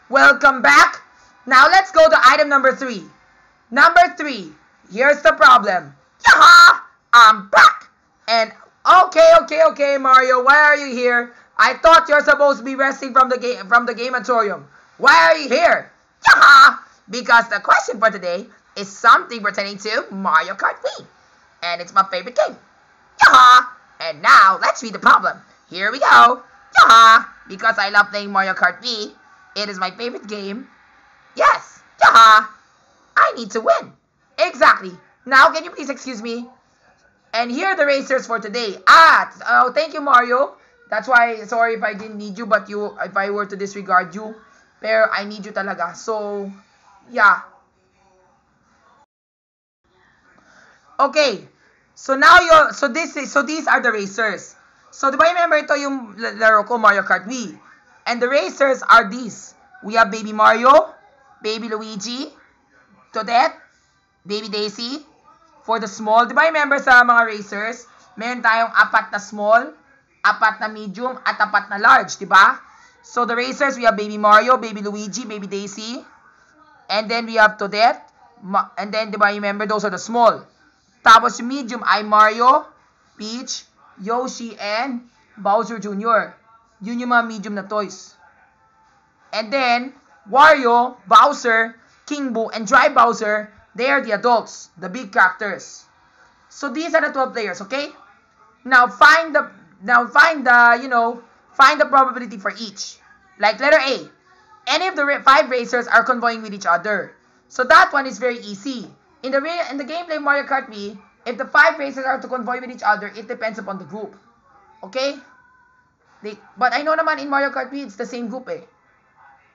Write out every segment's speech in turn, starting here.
Welcome back. Now let's go to item number 3. Number 3. Here's the problem. Yaha! I'm back. And okay, Mario, why are you here? I thought you're supposed to be resting from the gamatorium. Why are you here? Yaha! Because the question for today is something pertaining to Mario Kart Wii. And it's my favorite game. Yaha! And now let's read the problem. Here we go. Yaha! Because I love playing Mario Kart Wii. It is my favorite game. Yes. Yaha! I need to win. Exactly. Now can you please excuse me? And here are the racers for today. Thank you, Mario. That's why, sorry if I didn't need you, but if I were to disregard you, pero I need you talaga. So, yeah. Okay. So now these are the racers. So, di ba remember ito yung laro ko, Mario Kart Wii? And the racers are these. We have Baby Mario, Baby Luigi, Toadette, Baby Daisy. For the small, di ba remember sa mga racers, meron tayong 4 na small, 4 na medium, at 4 na large, di ba? So the racers, we have Baby Mario, Baby Luigi, Baby Daisy, and then we have Toadette, and then di ba remember those are the small. Tapos yung medium ay Mario, Peach, Yoshi, and Bowser Jr. Yun yung mga medium na toys. And then, Wario, Bowser, King Boo, and Dry Bowser, they are the adults, the big characters. So these are the 12 players, okay? Now find the probability for each. Like letter A, any of the 5 racers are convoying with each other. So that one is very easy. In the gameplay Mario Kart Wii, if the 5 racers are to convoy with each other, it depends upon the group. Okay? But I know naman in Mario Kart Wii, it's the same group eh.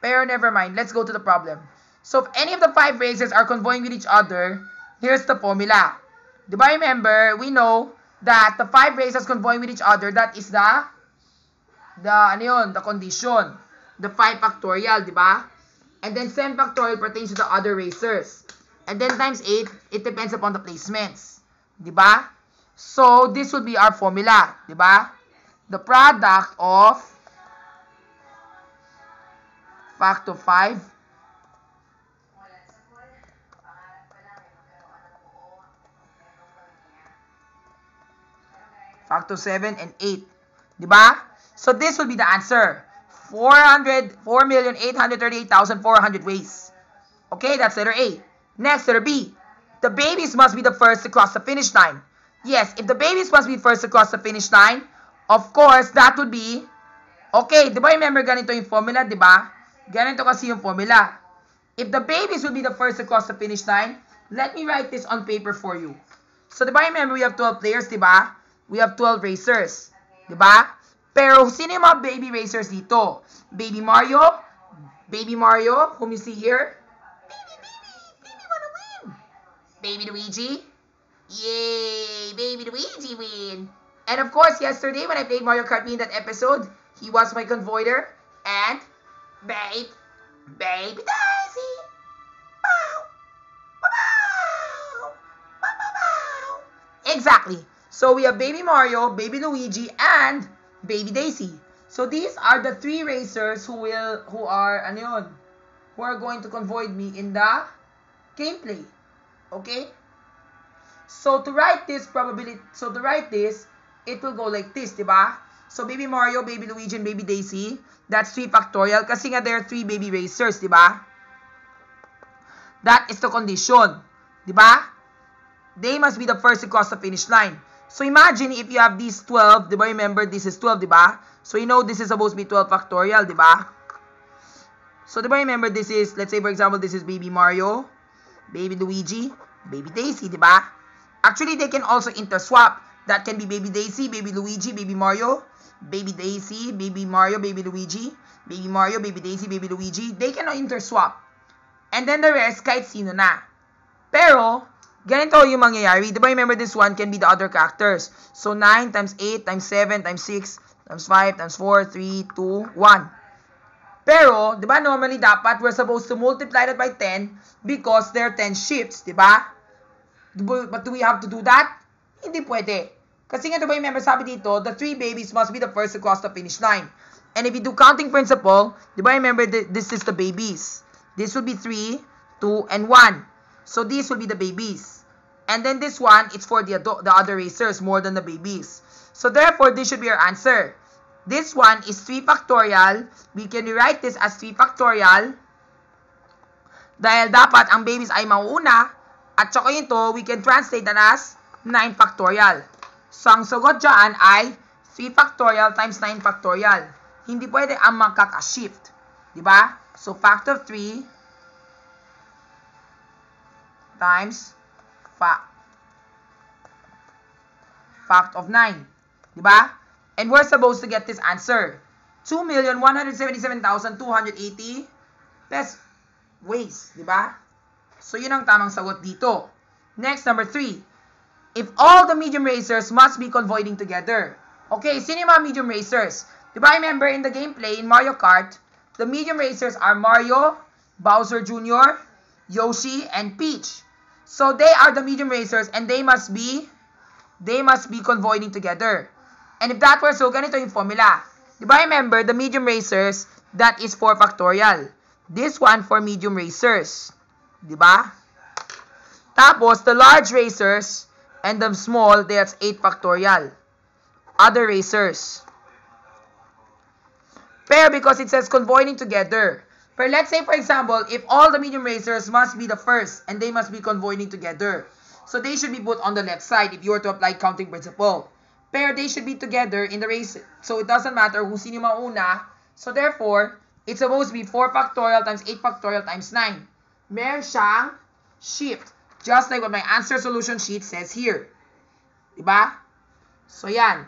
Pero never mind, let's go to the problem. So if any of the 5 racers are convoying with each other, here's the formula. Diba remember, we know that the 5 racers convoying with each other, that is the condition. The 5 factorial, diba? And then 7 factorial pertains to the other racers. And then times 8, it depends upon the placements. Diba? So this would be our formula, diba? The product of factor 5 factor 7 and 8. Diba? So this will be the answer. 4,838,400 ways. Okay, that's letter A. Next, letter B. The babies must be the first to cross the finish line. Yes, if the babies must be first to cross the finish line, of course, that would be, okay, diba remember ganito yung formula, diba? Ganito kasi yung formula. If the babies will be the first to cross the finish line, let me write this on paper for you. So diba remember we have 12 players, diba? We have 12 racers. Diba? Pero, sino yung mga baby racers dito? Baby Mario, whom you see here. Baby wanna win. Baby Luigi. Yay! Baby Luigi win. And of course, yesterday when I played Mario Kart Wii in that episode, he was my convoyer. And, Baby Daisy. Bow. Bow. Bow. Exactly. So we have Baby Mario, Baby Luigi, and Baby Daisy. So these are the 3 racers who are going to convoy me in the gameplay. Okay? So to write this it will go like this, diba? So Baby Mario, Baby Luigi, and Baby Daisy, that's 3 factorial kasi nga there are 3 baby racers, diba? That is the condition, diba? They must be the first to cross the finish line. So imagine if you have these 12, diba? Remember, this is 12, diba? So you know this is supposed to be 12 factorial, diba? So diba remember this is, let's say for example, this is Baby Mario, Baby Luigi, Baby Daisy, diba? Actually, they can also interswap. That can be Baby Daisy, Baby Luigi, Baby Mario, Baby Daisy, Baby Mario, Baby Luigi, Baby Mario, Baby Daisy, Baby Luigi. They can interswap. And then the rest, kahit sino na. Pero, ganito yung mangyayari. Diba remember this one can be the other characters. So 9 times 8 times 7 times 6 times 5 times 4, 3, 2, 1. Pero, diba normally dapat we're supposed to multiply that by 10 because there are 10 shifts, diba? But do we have to do that? Hindi pwede. Kasi nga diba remember sabi dito, the 3 babies must be the first to cross the finish line. And if you do counting principle, di ba remember this is the babies. This will be 3, 2, and 1. So these will be the babies. And then this one, it's for the other racers more than the babies. So therefore, this should be our answer. This one is 3 factorial. We can rewrite this as 3 factorial. Dahil dapat ang babies ay mauuna. At saka ito, we can translate that as 9 factorial. So ang sagot dyan ay 3 factorial times 9 factorial. Hindi pwede ang magkaka-shift. Diba? So factor of 3 times fact of 9. Diba? And we're supposed to get this answer. 2,177,280 best ways. Diba? So yun ang tamang sagot dito. Next, number 3. If all the medium racers must be convoying together. Okay, sino yung mga medium racers? Diba remember in the gameplay in Mario Kart, the medium racers are Mario, Bowser Jr., Yoshi, and Peach. So they are the medium racers and they must be convoying together. And if that were so, ganito yung formula. Diba remember the medium racers, that is 4 factorial. This one for medium racers. Diba? Tapos the large racers and the small, that's 8 factorial. Other racers. Pero because it says convoying together. But let's say, for example, if all the medium racers must be the first and they must be convoying together. So they should be put on the left side if you were to apply counting principle. Pero they should be together in the race. So it doesn't matter kung sino mauna. So therefore, it's supposed to be 4 factorial times 8 factorial times 9. Meron siyang shift. Just like what my answer solution sheet says here. Diba? So yan.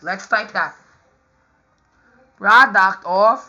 Let's type that. Product of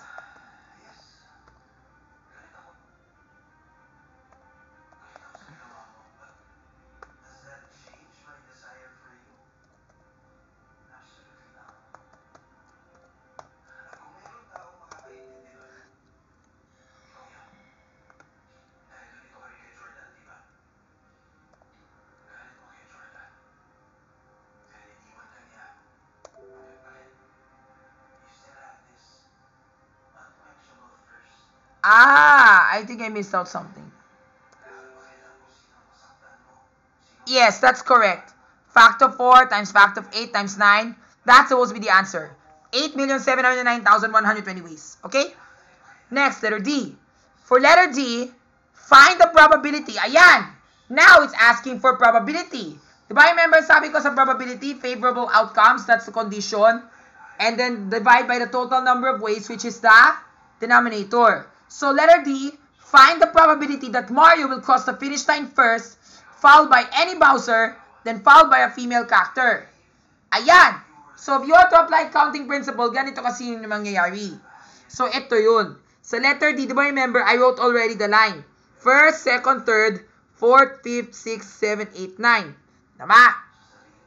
I think I missed out something. Yes, that's correct. Factor 4 times factor of 8 times 9. That's supposed to be the answer. 8,709,120 ways. Okay? Next, letter D. For letter D, find the probability. Ayan! Now it's asking for probability. Diba remember sabi ko sa probability, favorable outcomes, that's the condition. And then divide by the total number of ways, which is the denominator. So letter D, find the probability that Mario will cross the finish line first, followed by any Bowser, then followed by a female character. Ayan! So if you want to apply counting principle, ganito kasi yung mangyayari. So ito yun. Sa letter D, diba remember, I wrote already the line. First, second, third, fourth, fifth, sixth, seventh, eighth, 9. Tama?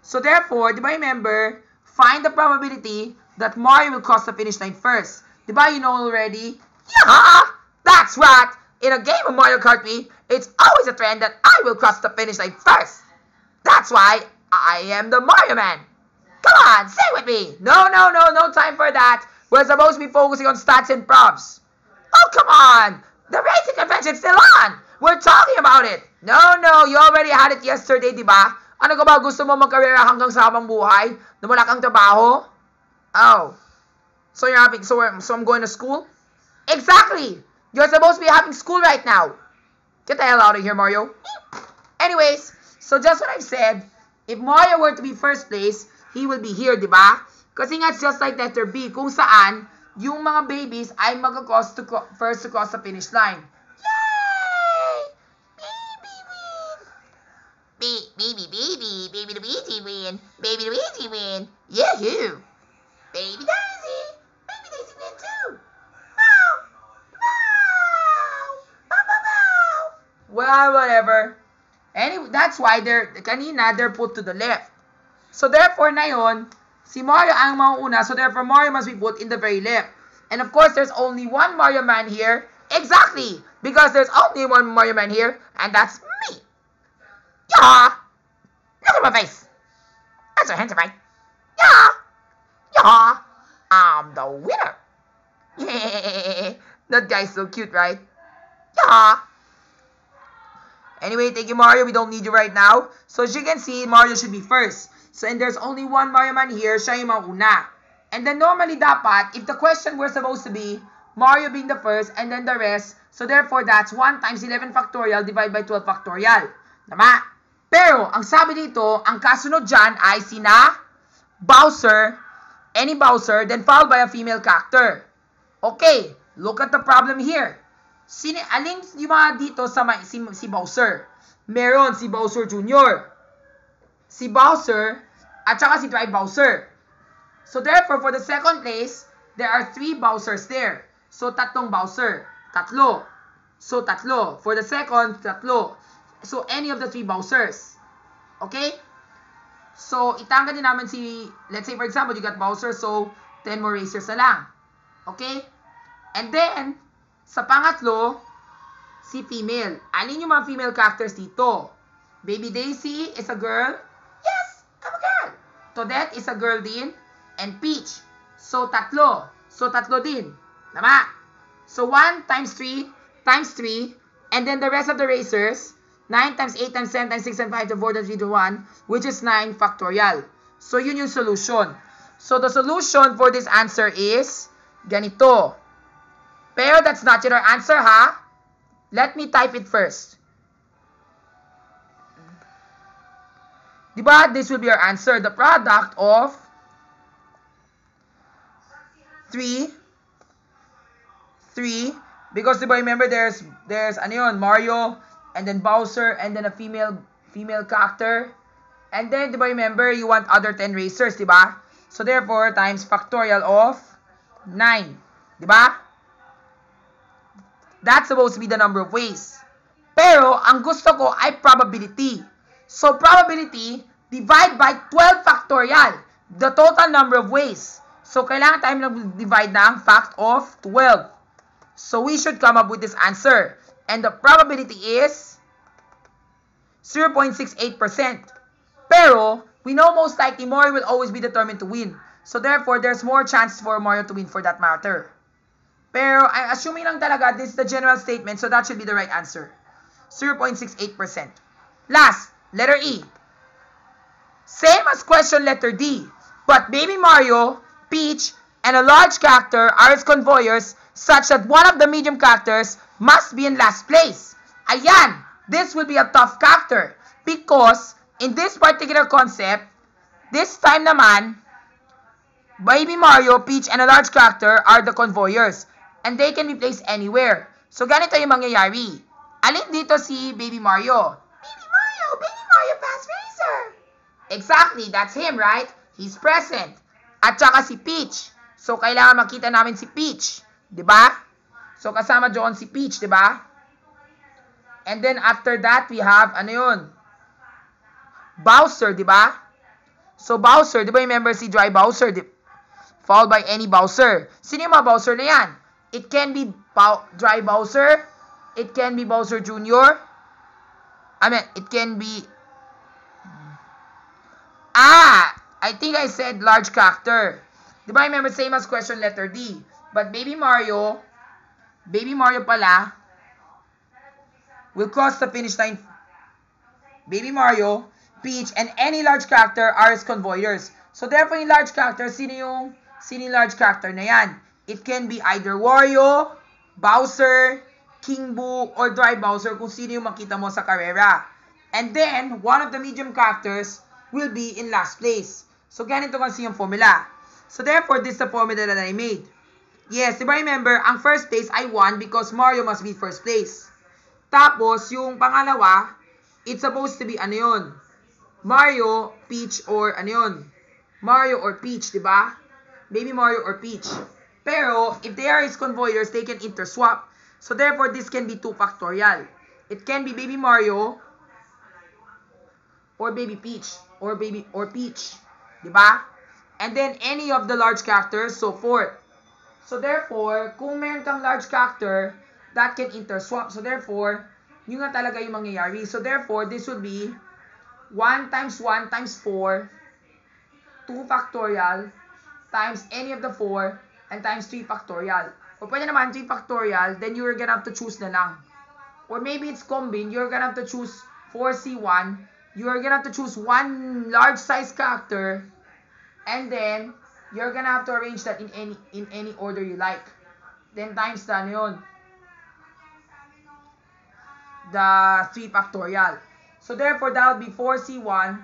So therefore, diba remember, find the probability that Mario will cross the finish line first. Diba you know already? Yeah! That's right! In a game of Mario Kart Wii, it's always a trend that I will cross the finish line first. That's why I am the Mario Man. Come on, say with me. No time for that. We're supposed to be focusing on stats and props. Oh, come on. The racing convention's still on. We're talking about it. No, you already had it yesterday, diba? Ano ka ba, gusto mo magkarera hanggang sa habang buhay? Na wala kang trabaho? Oh. So I'm going to school? Exactly. You're supposed to be having school right now. Get the hell out of here, Mario. Anyways, so just what I've said, if Mario were to be first place, he will be here, diba? Kasi nga, it's just like letter B, kung saan, yung mga babies ay mag-cross first to cross the finish line. Yay! Baby win! Baby Luigi win! Baby Luigi win! Yahoo! Baby Daisy! Baby Daisy win too! Wow! Well, whatever. Anyway, that's why kanina they're put to the left. So therefore na yun, si Mario ang mauuna, so therefore Mario must be put in the very left. And of course, there's only one Mario Man here. Exactly! Because there's only one Mario Man here, and that's me. Yeah! Look at my face. That's a handsome, right? Yeah! Yeah, I'm the winner. Yeah, that guy's so cute, right? Yeah. Anyway, thank you, Mario. We don't need you right now. So as you can see, Mario should be first. So, and there's only one Mario man here. Siya yung mauna. And then normally dapat, if the question were supposed to be Mario being the first and then the rest, so therefore that's 1 times 11 factorial divided by 12 factorial. Tama? Pero, ang sabi dito, ang kasunod dyan ay sina Bowser, any Bowser, then followed by a female character. Okay, look at the problem here. Alin yung mga dito sa si Bowser? Meron si Bowser Jr., si Bowser, at saka si Dry Bowser. So therefore, for the second place, there are 3 Bowsers there. So tatlong Bowser. Tatlo. So tatlo. For the second, tatlo. So any of the 3 Bowsers. Okay? So itanggal din namin si, let's say for example, you got Bowser, so 10 more racers na lang. Okay? And then, sa pangatlo, si female. Alin yung mga female characters dito? Baby Daisy is a girl. Yes, I'm a girl. Toadette is a girl din. And Peach. So, tatlo. So, tatlo din. Tama? So, 1 times 3 times 3. And then the rest of the racers, 9 times 8 times 10 times 6 times 5 times 4 times 3 to 1, which is 9 factorial. So, yun yung solution. So, the solution for this answer is ganito. Pero that's not your answer, ha? Let me type it first. Diba? This will be our answer. The product of 3, because diba, remember there's ano yun, Mario, and then Bowser, and then a female character. And then, diba, remember, you want other 10 racers, diba? So, therefore, times factorial of 9. Diba? That's supposed to be the number of ways. Pero, ang gusto ko ay probability. So, probability, divide by 12 factorial. The total number of ways. So, kailangan tayo mag-divide ng fact of 12. So, we should come up with this answer. And the probability is 0.68%. Pero, we know most likely Mario will always be determined to win. So, therefore, there's more chance for Mario to win for that matter. Pero, I'm assuming lang talaga, this is the general statement, so that should be the right answer. 0.68%. Last, letter E. Same as question letter D, but Baby Mario, Peach, and a large character are its convoyers such that one of the medium characters must be in last place. Ayan, this will be a tough character because in this particular concept, this time naman, Baby Mario, Peach, and a large character are the convoyers. And they can be placed anywhere. So, ganito yung mangyayari. Alin dito si Baby Mario? Baby Mario Fast Racer. Exactly, that's him, right? He's present. At saka si Peach. So, kailangan makita namin si Peach. Diba? So, kasama doon si Peach, diba? And then, after that, we have, ano yun? Bowser, diba? So, Bowser, diba remember si Dry Bowser? Followed by any Bowser. Sino yung mga Bowser na yan? It can be Dry Bowser. It can be Bowser Jr. It can be... I think I said large character. Diba remember, same as question letter D. But Baby Mario pala, will cross the finish line. Baby Mario, Peach, and any large character are his convoyers. So therefore, yung large character, sino yung large character na yan? It can be either Wario, Bowser, King Boo, or Dry Bowser kung sino yung makita mo sa karera. And then, one of the medium characters will be in last place. So, ganito kasi yung formula. So, therefore, this is the formula that I made. Yes, diba remember, ang first place I won because Mario must be first place. Tapos, yung pangalawa, it's supposed to be, ano yun? Mario, Peach, or ano yun? Mario or Peach, diba? Baby Mario or Peach. Pero, if they are his convoyers, they can interswap. So, therefore, this can be 2 factorial. It can be Baby Mario or Baby Peach or Peach. Diba? And then, any of the large characters, so forth. So, therefore, kung meron kang large character, that can interswap. So, therefore, yun nga talaga yung mangyayari. So, therefore, this would be 1 times 1 times 4, 2 factorial, times any of the 4 and times 3 factorial. O pwede naman 3 factorial, then you're gonna have to choose na lang. Or maybe it's combined, you're gonna have to choose 4C1, you're gonna have to choose one large size character, and then you're gonna have to arrange that in any order you like. Then times the, the 3 factorial. So therefore, that would be 4C1,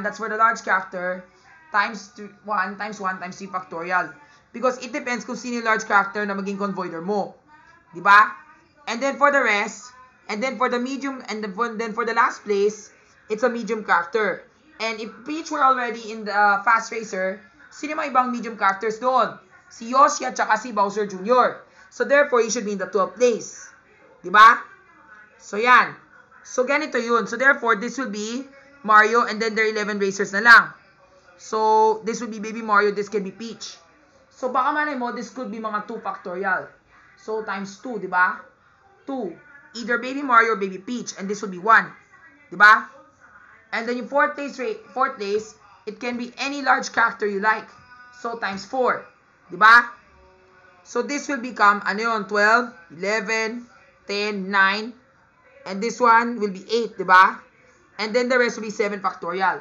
that's for the large character, times 1 times 3 factorial. Because it depends kung sino yung large character na maging convoider mo. Diba? And then for the rest, and then for the medium, and then for the last place, it's a medium character. And if Peach were already in the Fast Racer, sino mga ibang medium characters doon? Si Yoshi at saka si Bowser Jr. So therefore, he should be in the 12th place. Diba? So yan. So ganito yun. So therefore, this will be Mario and then there are 11 racers na lang. So this will be Baby Mario, this can be Peach. So baka manay mo, this could be mga 2 factorial. So times 2, diba? 2. Either Baby Mario or Baby Peach. And this will be 1. Diba? And then yung 4th place, it can be any large character you like. So times 4. Diba? So this will become, 12, 11, 10, 9. And this one will be 8, diba? And then the rest will be 7 factorial.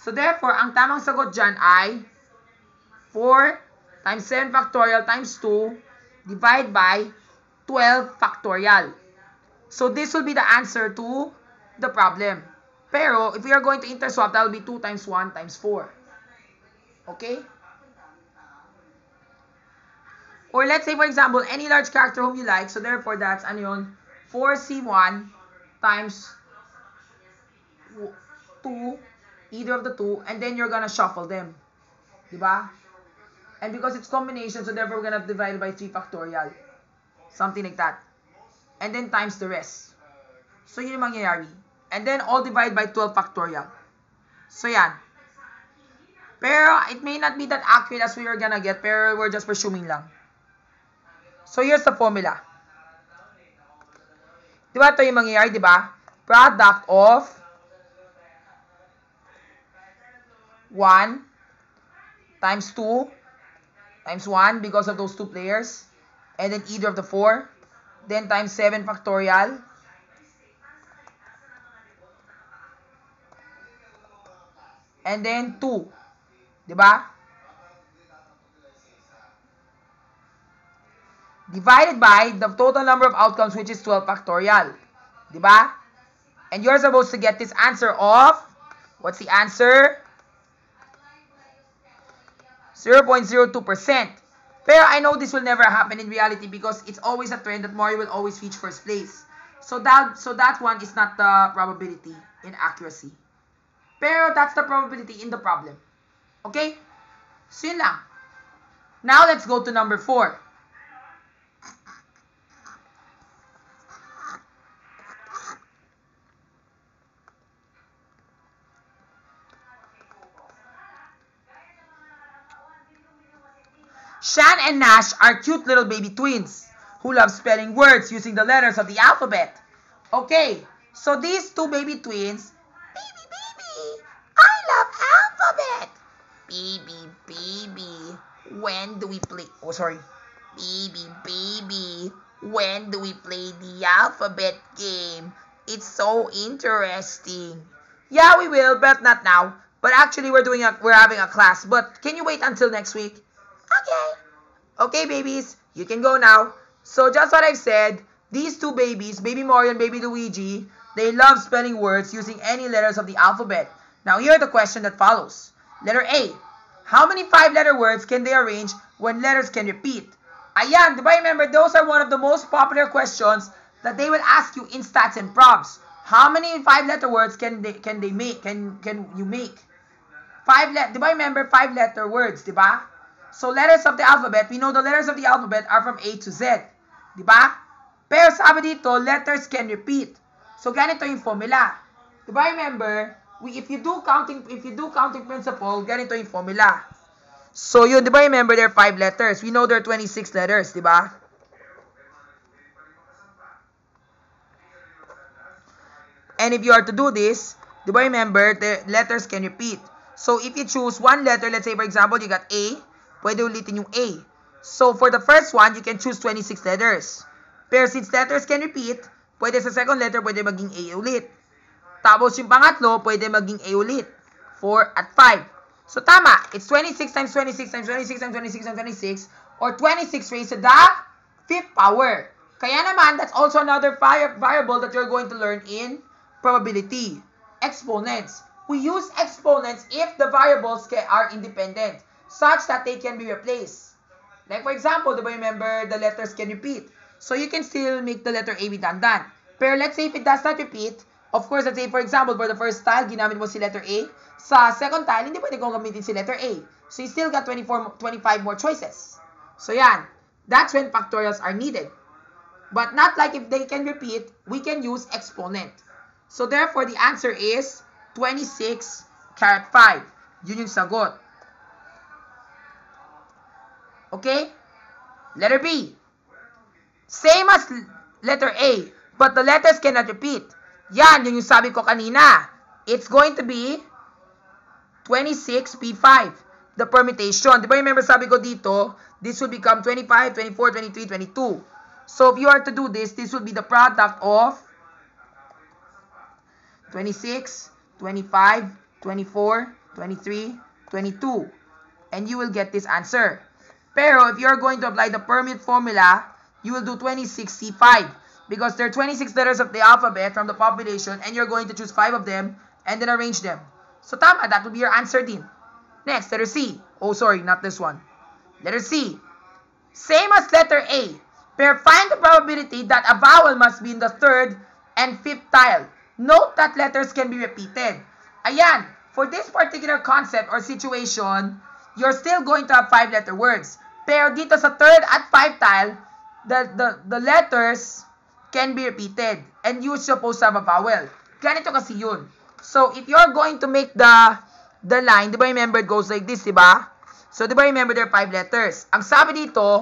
So therefore, ang tamang sagot dyan ay 4 times 7 factorial times 2 divided by 12 factorial. So this will be the answer to the problem. Pero, if we are going to interswap, that will be 2 times 1 times 4. Okay? Or let's say, for example, any large character whom you like. So therefore, that's 4C1 times 2, either of the 2, and then you're gonna shuffle them. Diba? And because it's combination, so therefore we're gonna divide by 3 factorial. Something like that. And then times the rest. So yun yung mangyayari. And then all divide by 12 factorial. So yan. Pero it may not be that accurate as we are gonna get, pero we're just presuming lang. So here's the formula. Diba ito yung mangyayari, diba? Product of 1 times 2 times 1 because of those 2 players. And then either of the 4. Then times 7 factorial. And then 2. Diba? Divided by the total number of outcomes, which is 12 factorial. Diba? And you're supposed to get this answer of, what's the answer? 0.02%. Pero I know this will never happen in reality because it's always a trend that Mario will always reach first place. So that one is not the probability in accuracy. Pero that's the probability in the problem. Okay? So yun lang. Now let's go to number 4. Shan and Nash are cute little baby twins who love spelling words using the letters of the alphabet. Okay, so these 2 baby twins, baby, I love alphabet. Baby, when do we play? Oh, sorry. Baby, when do we play the alphabet game? It's so interesting. Yeah, we will, but not now. But actually, we're having a class. But can you wait until next week? Okay, babies, you can go now. So just what I've said, these 2 babies, Baby Mario and Baby Luigi, they love spelling words using any letters of the alphabet. Now here are the question that follows. Letter A, how many 5-letter words can they arrange when letters can repeat? Ayan, diba remember, those are one of the most popular questions that they will ask you in stats and probs. How many 5-letter words can you make? 5 diba remember 5-letter words, diba? So, letters of the alphabet, we know the letters of the alphabet are from A to Z. Diba? Pero sabi dito, letters can repeat. So, ganito yung formula. Diba remember, if you do counting principle, ganito yung formula. So, yun, diba remember, there are 5 letters. We know there are 26 letters, diba? And if you are to do this, diba remember, the letters can repeat. So, if you choose one letter, let's say for example, you got A, pwede ulitin yung A. So, for the first one, you can choose 26 letters. Pero since letters can repeat, pwede sa second letter, pwede maging A ulit. Tapos yung pangatlo, pwede maging A ulit. 4 at 5. So, tama. It's 26 times 26 times 26 times 26 times 26, or 26 raised to the 5th power. Kaya naman, that's also another variable that you're going to learn in probability. Exponents. We use exponents if the variables are independent, such that they can be replaced. Like for example, do you remember the letters can repeat? So you can still make the letter A be dandan. Pero let's say if it does not repeat, of course, let's say for example, for the first tile, ginamit mo si letter A. Sa second tile, hindi pwede kong gamitin si letter A. So you still got 25 more choices. So yan, that's when factorials are needed. But not like if they can repeat, we can use exponent. So therefore, the answer is 26 carat 5. Yun yung sagot. Okay? Letter B. Same as letter A, but the letters cannot repeat. Yan, yun yung sabi ko kanina. It's going to be 26P5. The permutation. Di ba remember sabi ko dito, this will become 25, 24, 23, 22. So if you are to do this, this will be the product of 26, 25, 24, 23, 22. And you will get this answer. Pero if you are going to apply the permute formula, you will do 26C5. Because there are 26 letters of the alphabet from the population, and you're going to choose 5 of them and then arrange them. So tama, that will be your answer din. Next, letter C. Oh, sorry, not this one. Letter C. Same as letter A. Pero find the probability that a vowel must be in the 3rd and 5th tile. Note that letters can be repeated. Ayan, for this particular concept or situation, you're still going to have 5-letter words. Pero dito sa 3rd at 5th tile, the letters can be repeated. And you're supposed to have a vowel. Ganito kasi yun. So, if you're going to make the line, di ba remember it goes like this, di ba? So, di ba remember there are 5 letters. Ang sabi dito,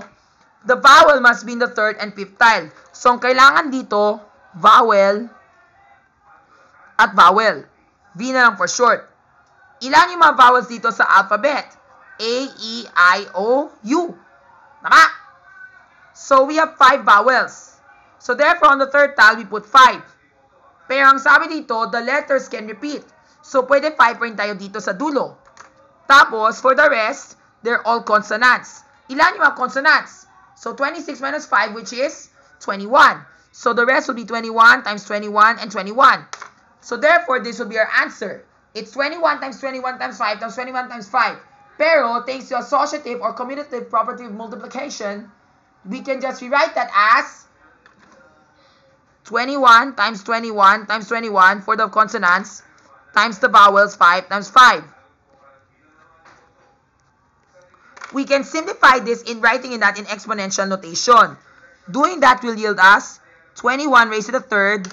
the vowel must be in the 3rd and 5th tile. So, ang kailangan dito, vowel at vowel. V na lang for short. Ilan yung mga vowels dito sa alphabet? A, E, I, O, U. Tama? So, we have 5 vowels. So, therefore, on the 3rd tile, we put 5. Pero ang sabi dito, the letters can repeat. So, pwede 5 rin tayo dito sa dulo. Tapos, for the rest, they're all consonants. Ilan yung mga consonants? So, 26 minus 5, which is 21. So, the rest will be 21 times 21 and 21. So, therefore, this will be our answer. It's 21 times 21 times 5 times 21 times 5. Pero, thanks to associative or commutative property of multiplication, we can just rewrite that as 21 times 21 times 21 for the consonants times the vowels 5 times 5. We can simplify this in writing that in exponential notation. Doing that will yield us 21 raised to the 3rd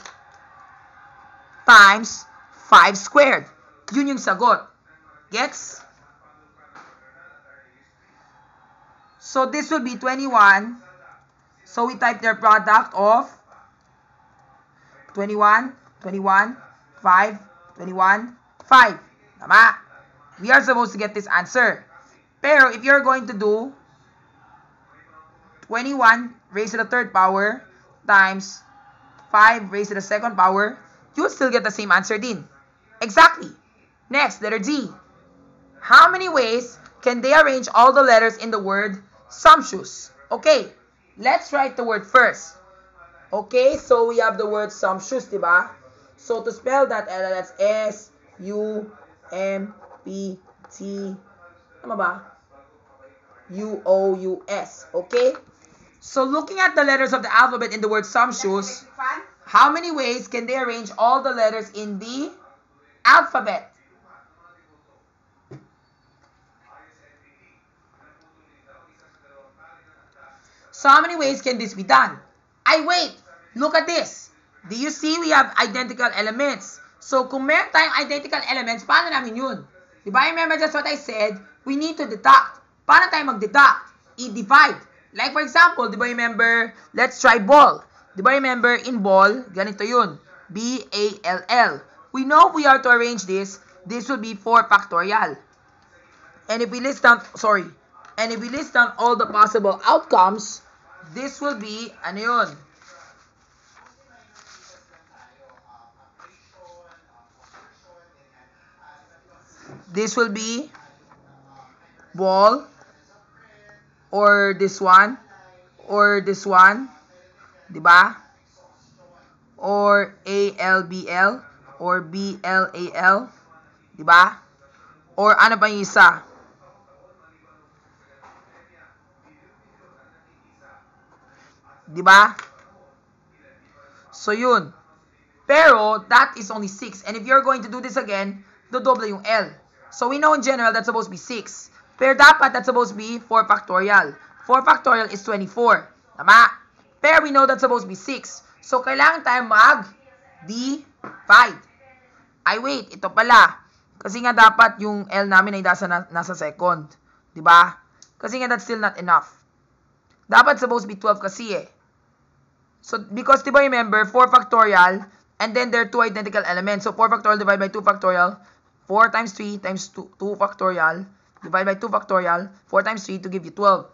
times 5 squared. Yun yung sagot. Gets? So this will be 21. So we type their product of 21, 21, 5, 21, 5. Tama? We are supposed to get this answer. Pero if you're going to do 21 raised to the 3rd power times 5 raised to the 2nd power, you'll still get the same answer din. Exactly. Next, letter D. How many ways can they arrange all the letters in the word sumptuous? Okay, let's write the word first. Okay, so we have the word sumptuous, diba? So to spell that, that's S-U-M-P-T. Tama ba? U-O-U-S. Okay? So looking at the letters of the alphabet in the word sumptuous, how many ways can they arrange all the letters in the alphabet? So how many ways can this be done? Wait! Look at this. Do you see we have identical elements? So kung meron tayong identical elements, paano namin yun? Diba? Remember just what I said? We need to deduct. Paano tayo mag-deduct? I-divide. Like for example, diba remember, let's try ball. Diba remember in ball, ganito yun. B-A-L-L. We know we are to arrange this this will be 4 factorial. And if we list down, and if we list down all the possible outcomes, this will be, ano yun? This will be ball, or this one, diba? Or ALBL, or BLAL, diba? Or ano pa yung isa? Diba? So yun. Pero that is only 6. And if you're going to do this again, dodoble yung L. So we know in general that's supposed to be 6. Pero dapat that's supposed to be 4 factorial. 4 factorial is 24. Tama? Pero we know that's supposed to be 6. So kailangan tayo mag-divide. Ay wait, ito pala. Kasi nga dapat yung L namin ay nasa second. Diba? Kasi nga that's still not enough. Dapat supposed to be 12 kasi eh. So, because, diba, remember, 4 factorial, and then there are 2 identical elements. So, 4 factorial divided by 2 factorial, 4 times 3 times 2 factorial, divided by 2 factorial, 4 times 3 to give you 12.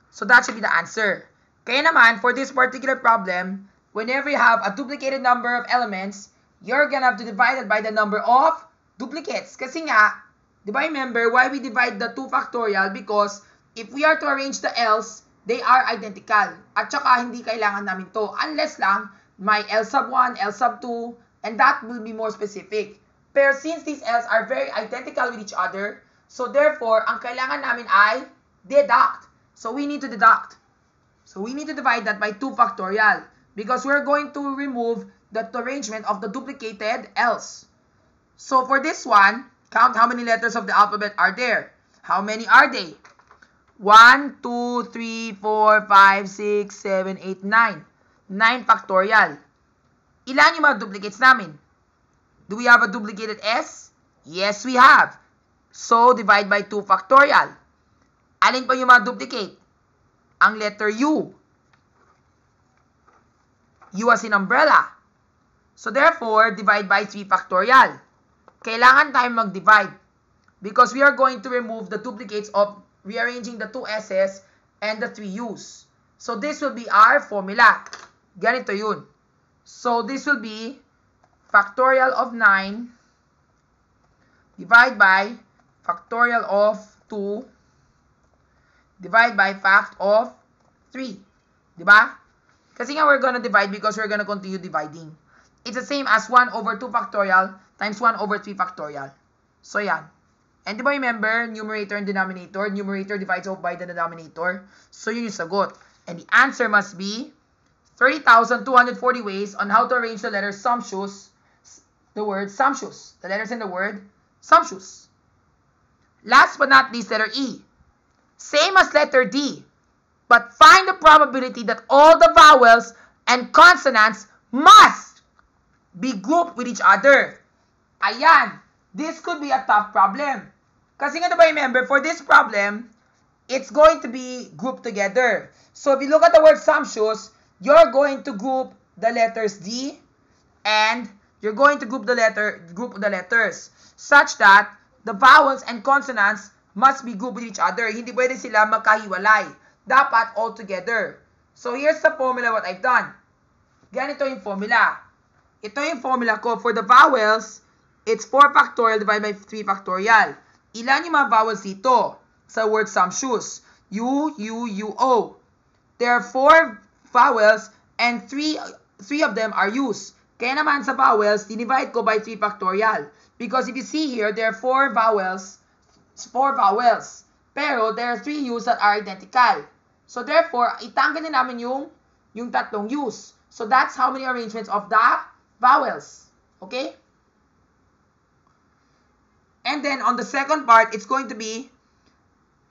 So, that should be the answer. Kaya naman, for this particular problem, whenever you have a duplicated number of elements, you're gonna have to divide it by the number of duplicates. Kasi nga, diba, remember, why we divide the 2 factorial? Because, if we are to arrange the L's, they are identical. At saka, hindi kailangan namin to. Unless lang, may L sub 1, L sub 2, and that will be more specific. Pero since these L's are very identical with each other, so therefore, ang kailangan namin ay deduct. So we need to deduct. So we need to divide that by 2 factorial. Because we're going to remove the arrangement of the duplicated L's. So for this one, count how many letters of the alphabet are there. How many are they? 1, 2, 3, 4, 5, 6, 7, 8, 9. 9 factorial. Ilan yung mga duplicates namin? Do we have a duplicated S? Yes, we have. So, divide by 2 factorial. Alin pa yung mga duplicate? Ang letter U. U as in umbrella. So, therefore, divide by 3 factorial. Kailangan tayo mag-divide. Because we are going to remove the duplicates of rearranging the 2 S's and the 3 U's. So, this will be our formula. Ganito yun. So, this will be factorial of 9 divide by factorial of 2 divide by fact of 3. Diba? Kasi nga we're gonna divide because we're gonna continue dividing. It's the same as 1 over 2 factorial times 1 over 3 factorial. So, yan. And di ba remember, numerator and denominator? Numerator divides out by the denominator. So, yun yung sagot. And the answer must be 30,240 ways on how to arrange the letter sumptuous, the word sumptuous. The letters in the word sumptuous. Last but not least, letter E. Same as letter D. But find the probability that all the vowels and consonants must be grouped with each other. Ayan. This could be a tough problem. Kasi nga diba remember, for this problem, it's going to be grouped together. So if you look at the word sumptuous, you're going to group the letters D and you're going to group the letters such that the vowels and consonants must be grouped with each other. Hindi pwede sila magkahiwalay. Dapat all together. So here's the formula what I've done. Ganito yung formula. Ito yung formula ko. For the vowels, it's 4 factorial divided by 3 factorial. Ilan yung mga vowels dito sa word sumptuous? U, U, U, O. There are 4 vowels and 3 of them are U's. Kaya naman sa vowels, dinivide ko by 3 factorial. Because if you see here, there are 4 vowels. Pero there are 3 U's that are identical. So therefore, itanggal din namin yung tatlong U's. So that's how many arrangements of the vowels. Okay? And then on the second part, it's going to be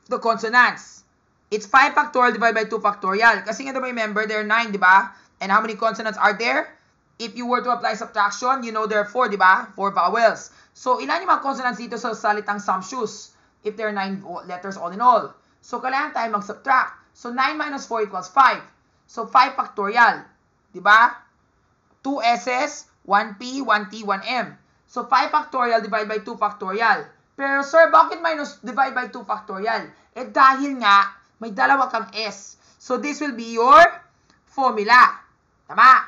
the consonants. It's 5 factorial divided by 2 factorial. Kasi nga diba remember, there are 9, diba? And how many consonants are there? If you were to apply subtraction, you know there are 4, diba? 4 vowels. So, ilan yung mga consonants dito sa salitang sumptuous? If there are 9 letters all in all. So, kailangan tayo mag-subtract. So, 9 minus 4 equals 5. So, 5 factorial. Diba? 2 S's, 1 P, 1 T, 1 M. So 5 factorial divided by 2 factorial. Pero sir, bakit minus divide by 2 factorial? Eh dahil nga, may dalawa kang S. So this will be your formula. Tama?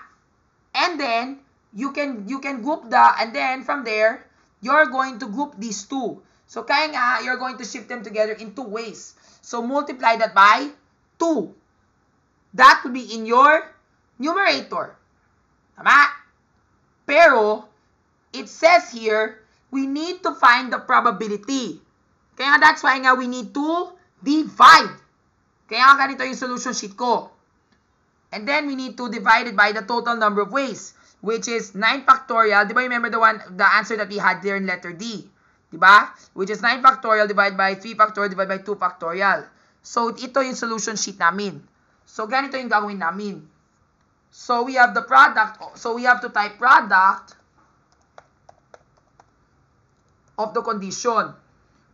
And then, you can group and then from there, you're going to group these two. So kaya nga, you're going to shift them together in two ways. So multiply that by 2. That will be in your numerator. Tama? Pero, it says here, we need to find the probability. Kaya nga, that's why nga we need to divide. Kaya nga ganito yung solution sheet ko. And then, we need to divide it by the total number of ways, which is 9 factorial. Di ba, remember the answer that we had there in letter D? Di ba? Which is 9 factorial divided by 3 factorial divided by 2 factorial. So, ito yung solution sheet namin. So, ganito yung gagawin namin. So, we have the product. So, we have to type product of the condition,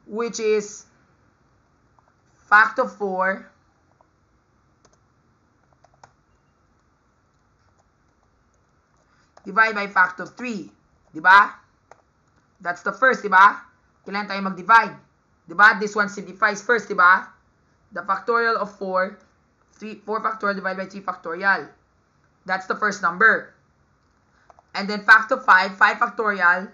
which is fact of 4 divided by fact of 3. Diba? That's the first, diba? Kailangan tayo mag-divide. Diba? This one simplifies first, diba? The factorial of 4 factorial divided by 3 factorial. That's the first number. And then fact of 5 factorial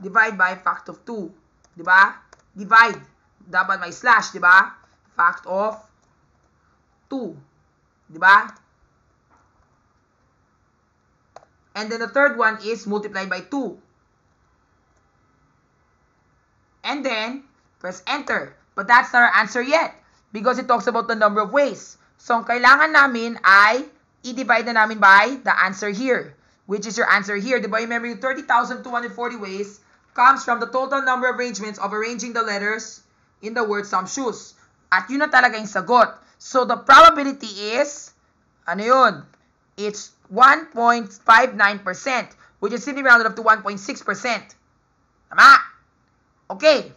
divide by fact of 2. Diba? Divide. Dapat may slash, diba? Fact of 2. Diba? And then the third one is multiplied by 2. And then, press enter. But that's not our answer yet because it talks about the number of ways. So, ang kailangan namin ay i-divide na namin by the answer here, which is your answer here. Diba? Remember, yung 30,240 ways comes from the total number of arrangements of arranging the letters in the word some shoes. At yun na talaga yung sagot. So, the probability is, ano yun? It's 1.59%, which is simply rounded up to 1.6%. Tama? Okay.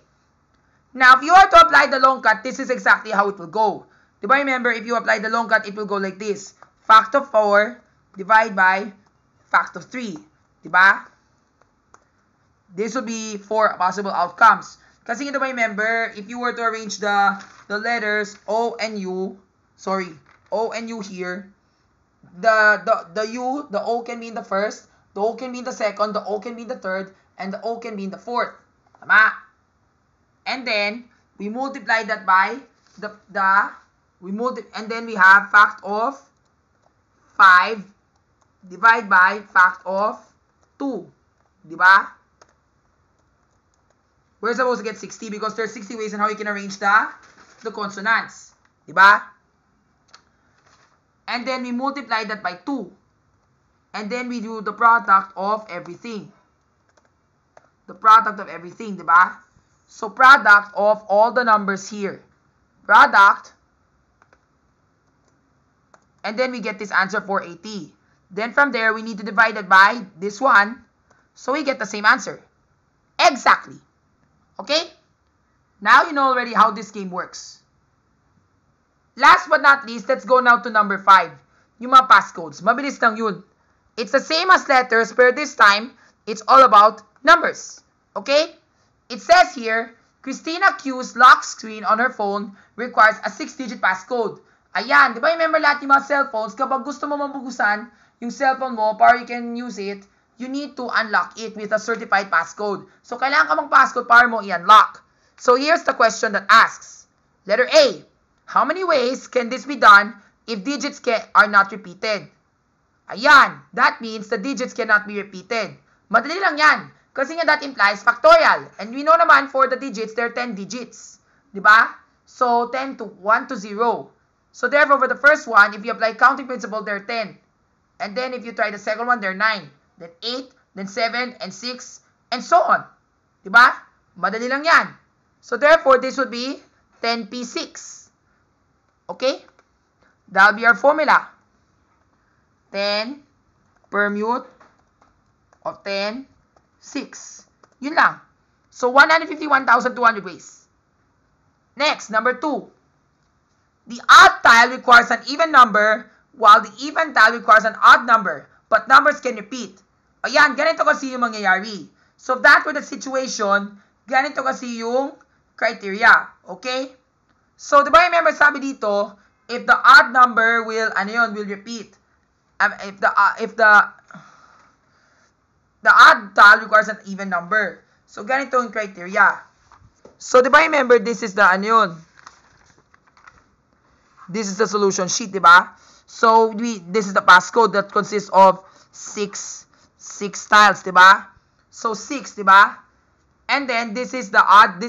Now, if you are to apply the long cut, this is exactly how it will go. Diba, remember, if you apply the long cut, it will go like this. Fact of 4 divided by fact of 3. Diba? This will be 4 possible outcomes. Kasi diba, remember, if you were to arrange the letters O and U here, the O can be in the first, the O can be in the second, the O can be in the third, and the O can be in the fourth. Tama? And then, we multiply that by and then we have fact of 5 divided by fact of 2. Diba? We're supposed to get 60 because there's 60 ways on how you can arrange the consonants. Diba? And then we multiply that by 2. And then we do the product of everything. The product of everything, diba? So, product of all the numbers here. Product. And then we get this answer 480. Then from there, we need to divide it by this one. So, we get the same answer. Exactly. Okay? Now, you know already how this game works. Last but not least, let's go now to number 5. Yung mga passcodes. Mabilis lang yun. It's the same as letters, but this time, it's all about numbers. Okay? It says here, Christina Q's lock screen on her phone requires a 6-digit passcode. Ayan, di ba remember lahat yung mga cellphones, kapag gusto mo mabugusan yung cellphone mo para you can use it, you need to unlock it with a certified passcode. So, kailangan ka mang passcode para mo i-unlock. So, here's the question that asks. Letter A. How many ways can this be done if digits are not repeated? Ayan, that means the digits cannot be repeated. Madali lang yan. Kasi nga that implies factorial. And we know naman for the digits, there are 10 digits. Diba? So, 10 to 1 to 0. So, therefore, for the first one, if you apply counting principle, there are 10. And then, if you try the second one, there are 9. Then 8, then 7, and 6, and so on. Diba? Madali lang yan. So, therefore, this would be 10p6. Okay? That will be our formula. 10 permute of 10, 6. Yun lang. So, 151,200 ways. Next, number 2. The odd tile requires an even number while the even tile requires an odd number. But numbers can repeat. Ayan, ganito kasi yung mangyayari. So if that were the situation, ganito kasi yung criteria. Okay? So, di ba remember sabi dito, if the odd number will, will repeat. If the odd tile requires an even number. So, ganito yung criteria. So, di ba remember, this is the, this is the solution sheet, di ba? So, this is the passcode that consists of 6 tiles, di ba? So, 6, di ba? And then, this is the odd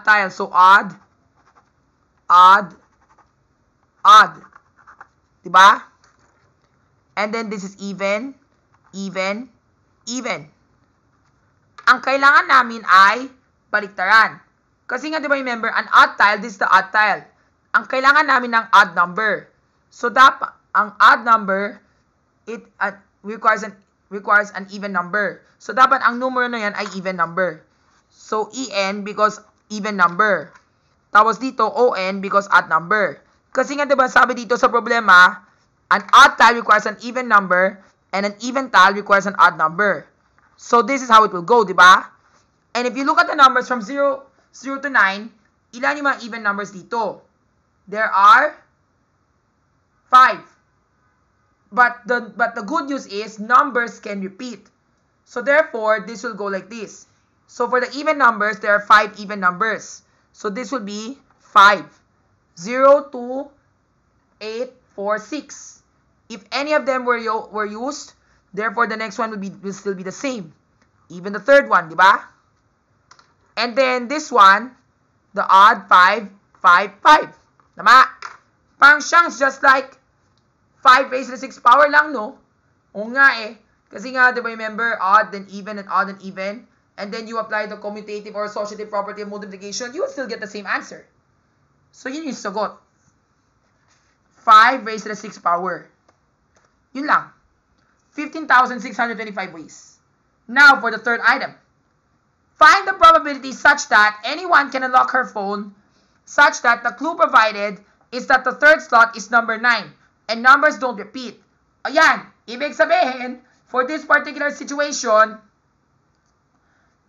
tile. So, odd. Di ba? And then, this is even. Ang kailangan namin ay baliktaran. Kasi nga, di ba, remember, an odd tile, this is the odd tile. Ang kailangan namin ng odd number. So, dapat, ang odd number, it requires an even number. So, dapat ang numero na yan ay even number. So, EN because even number. Tapos dito, ON because odd number. Kasi nga, di ba, sabi dito sa problema, an odd tile requires an even number and an even tile requires an odd number. So, this is how it will go, di ba? And if you look at the numbers from 0 to 9, ilan yung mga even numbers dito? There are 5. But the good news is numbers can repeat. So therefore, this will go like this. So for the even numbers, there are 5 even numbers. So this will be 5. 0, 2, 8, 4, 6. If any of them were used, therefore the next one will still be the same. Even the third one, di ba? And then this one, the odd 5, 5, 5. Tama? Parang siyang just like 5 raised to the 6th power lang, no? O nga eh. Kasi nga, di ba, remember, odd and even and odd and even, and then you apply the commutative or associative property of multiplication, you will still get the same answer. So, yun yung sagot. 5 raised to the 6th power. Yun lang. 15,625 ways. Now, for the third item. Find the probability such that anyone can unlock her phone such that the clue provided is that the third slot is number 9 and numbers don't repeat. Ayan, ibig sabihin, for this particular situation,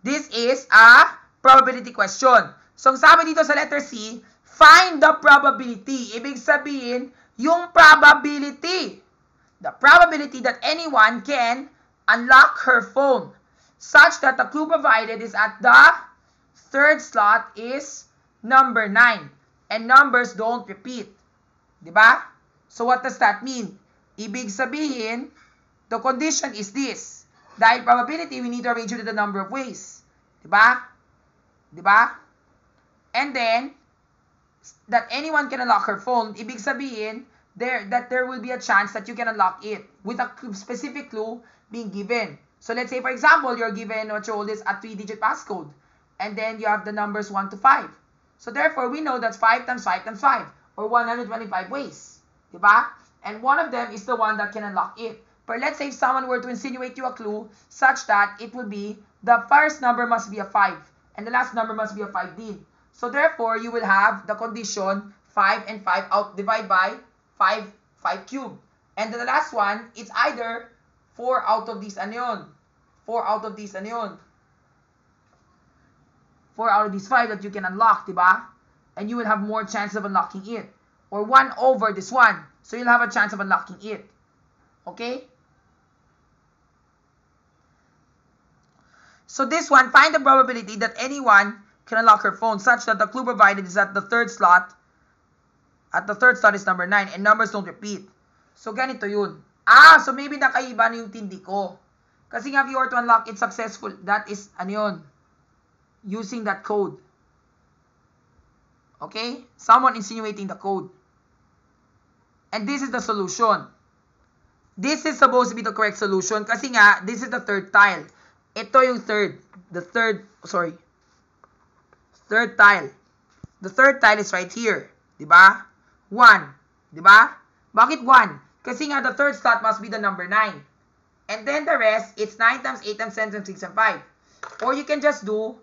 this is a probability question. So, ang sabi dito sa letter C, find the probability. Ibig sabihin, yung probability. The probability that anyone can unlock her phone such that the clue provided is at the third slot is number 9 and numbers don't repeat. Diba? So what does that mean? Ibig sabihin, the condition is this. Dahil probability, we need to arrange it in the number of ways. Diba? Diba? And then, that anyone can unlock her phone, ibig sabihin, that there will be a chance that you can unlock it with a specific clue being given. So let's say, for example, you're given what you hold is a 3-digit passcode. And then you have the numbers 1 to 5. So therefore, we know that's 5 times 5 times 5. Or 125 ways. Diba? And one of them is the one that can unlock it. But let's say if someone were to insinuate you a clue such that it would be the first number must be a 5. And the last number must be a 5 din. So therefore, you will have the condition 5 and 5 out divide by 5 cubed. And then the last one, it's either 4 out of these 4 out of these 4 out of these 5 that you can unlock, diba? And you will have more chance of unlocking it. Or 1 over this one. So you'll have a chance of unlocking it. Okay? So this one, find the probability that anyone can unlock her phone such that the clue provided is at the third slot. At the third slot is number 9 and numbers don't repeat. So ganito yun. So maybe nakaiba na yung tindi ko. Kasi nga if you were to unlock it successful, that is, using that code. Okay? Someone insinuating the code. And this is the solution. This is supposed to be the correct solution kasi nga, this is the third tile. Ito yung third. Third tile. The third tile is right here. Diba? 1. Diba? Bakit 1? Kasi nga, the third slot must be the number 9. And then the rest, it's 9 times 8 times 10 times 6 and 5. Or you can just do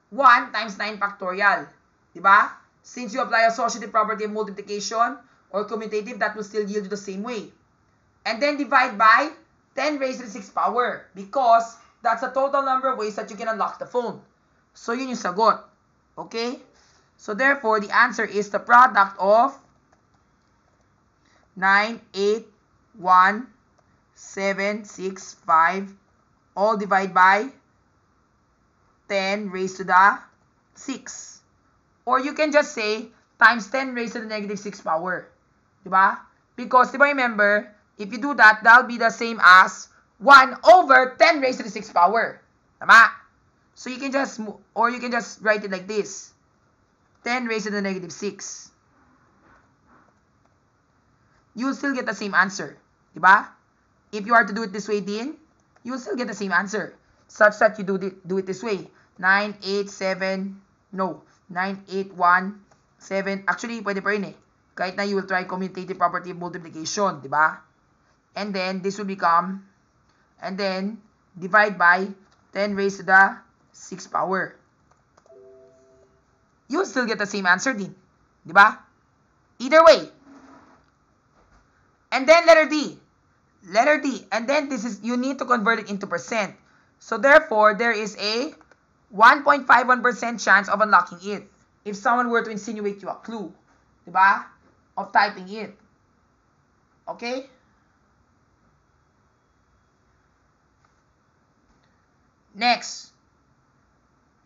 1 times 9 factorial. Diba? Since you apply associative property of multiplication or commutative, that will still yield you the same way. And then divide by 10 raised to the 6th power. Because That's the total number of ways that you can unlock the phone. So, yun yung sagot. Okay? So, therefore, the answer is the product of 9, 8, 1, 7, 6, 5, all divided by 10 raised to the 6. Or you can just say, times 10 raised to the negative 6 power. Diba? Because, diba, remember, if you do that, that'll be the same as 1 over 10 raised to the 6 power. Tama? So you can just, or you can just write it like this. 10 raised to the negative 6. You'll still get the same answer. Diba? If you are to do it this way din, you'll still get the same answer. Such that you do it this way. 9, 8, 7, no. 9, 8, 1, 7. Actually, pwede pa rin eh. Kahit na you will try commutative property of multiplication. Diba? And then, this will become, and then, divide by 10 raised to the 6 power. You'll still get the same answer din. Diba? Either way. And then, letter D. Letter D. And then, this is, you need to convert it into percent. So, therefore, there is a 1.51% chance of unlocking it. If someone were to insinuate you a clue. Diba? Of typing it. Okay? Next,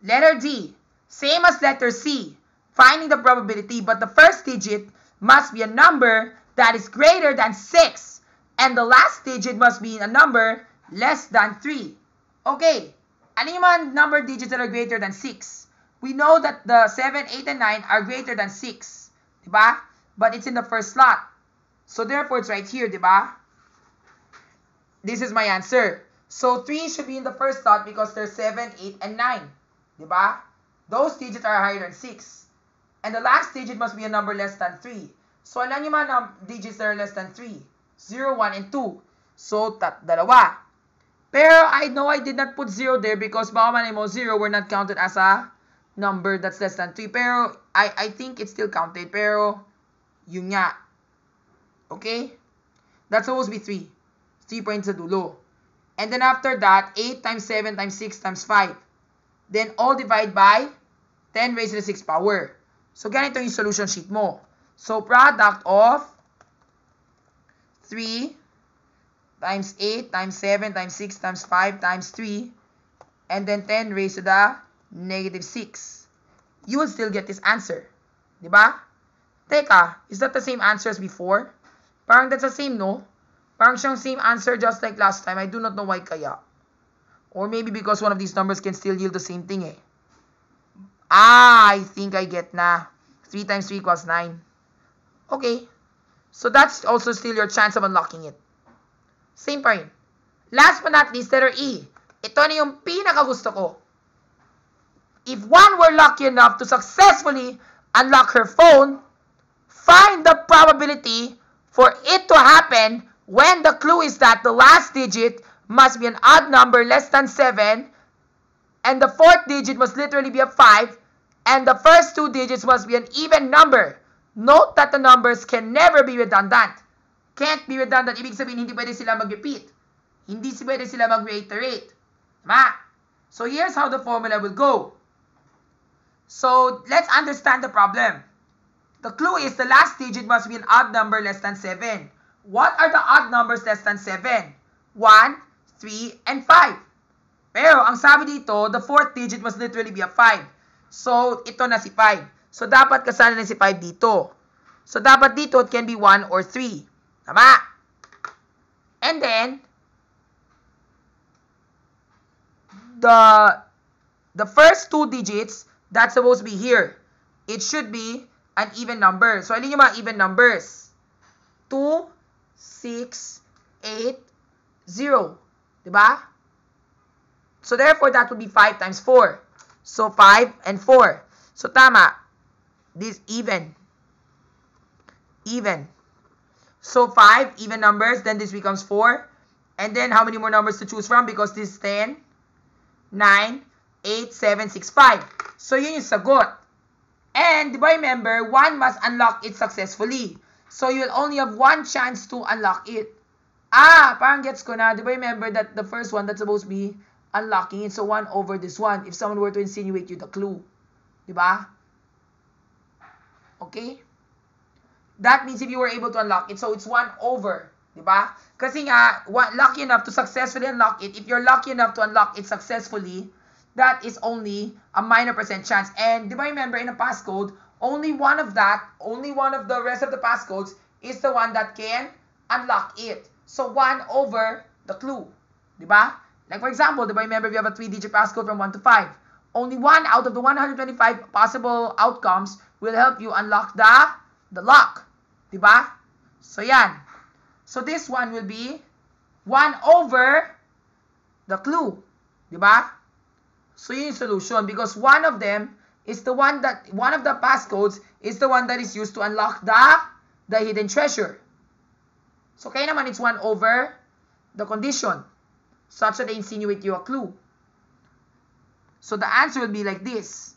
letter D, same as letter C, finding the probability, but the first digit must be a number that is greater than 6, and the last digit must be a number less than 3. Okay, ano yung mga number digits that are greater than 6? We know that the 7, 8, and 9 are greater than 6, diba? But it's in the first slot. So therefore, it's right here, diba? This is my answer. So, 3 should be in the first slot because there's 7, 8, and 9. Diba? Those digits are higher than 6. And the last digit must be a number less than 3. So, alam nyo mga digits that are less than 3? 0, 1, and 2. So, dalawa. Pero, I know I did not put 0 there because baka man mo 0 were not counted as a number that's less than 3. Pero, I think it's still counted. Pero, yun nga. Okay? That's supposed to be 3. 3 points sa dulo. And then after that, 8 times 7 times 6 times 5. Then all divide by 10 raised to the 6 power. So, ganito yung solution sheet mo. So, product of 3 times 8 times 7 times 6 times 5 times 3. And then 10 raised to the negative 6. You will still get this answer. Diba? Teka, is that the same answer as before? Parang that's the same, no? Parang siyang same answer just like last time. I do not know why kaya. Or maybe because one of these numbers can still yield the same thing eh. I think I get na. 3 times 3 equals 9. Okay. So that's also still your chance of unlocking it. Same pa rin. Last but not least, letter E. Ito na yung pinakagusto ko. If one were lucky enough to successfully unlock her phone, find the probability for it to happen when the clue is that the last digit must be an odd number less than 7, and the fourth digit must literally be a 5, and the first two digits must be an even number. Note that the numbers can never be redundant. Can't be redundant. Ibig sabihin, hindi pwede sila mag-repeat. Hindi pwede sila mag-reiterate. Tama? So here's how the formula will go. So let's understand the problem. The clue is the last digit must be an odd number less than 7. What are the odd numbers less than 7? 1, 3, and 5. Pero, ang sabi dito, the fourth digit must literally be a 5. So, ito na si 5. So, dapat kasama na si 5 dito. So, dapat dito, it can be 1 or 3. Tama? And then, the first two digits, that's supposed to be here. It should be an even number. So, alin yung mga even numbers? 2, 6, 8, 0. Diba? So, therefore, that would be 5 times 4. So, 5 and 4. So, tama. This even. Even. So, 5, even numbers. Then, this becomes 4. And then, how many more numbers to choose from? Because this is 10, 9, 8, 7, 6, 5. So, yun yung sagot. And, diba remember, one must unlock it successfully. So, you'll only have one chance to unlock it. Parang gets ko na. Diba remember that the first one, that's supposed to be unlocking it. So 1 over this one, if someone were to insinuate you the clue. Diba? Okay? That means if you were able to unlock it, so it's 1 over. Diba? Kasi nga, lucky enough to successfully unlock it, if you're lucky enough to unlock it successfully, that is only a minor % chance. And diba remember in a passcode, only one of the rest of the passcodes is the one that can unlock it. So 1 over the clue. Diba? Like for example, diba remember if you have a 3-digit passcode from 1 to 5, only one out of the 125 possible outcomes will help you unlock the lock. Diba? So yan. So this one will be 1 over the clue. Diba? So yun yung solution because one of the passcodes is the one that is used to unlock the hidden treasure. So kaya naman it's 1 over the condition such that they insinuate you a clue. So the answer will be like this.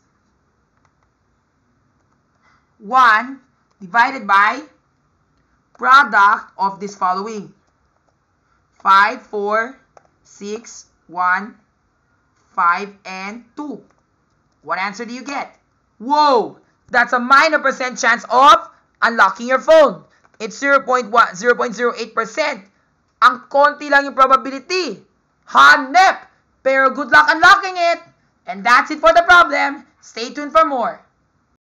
1 divided by product of this following. 5, 4, 6, 1, 5, and 2. What answer do you get? Whoa! That's a minor % chance of unlocking your phone. It's 0.08%. Ang konti lang yung probability. Hanep! Pero good luck unlocking it! And that's it for the problem. Stay tuned for more.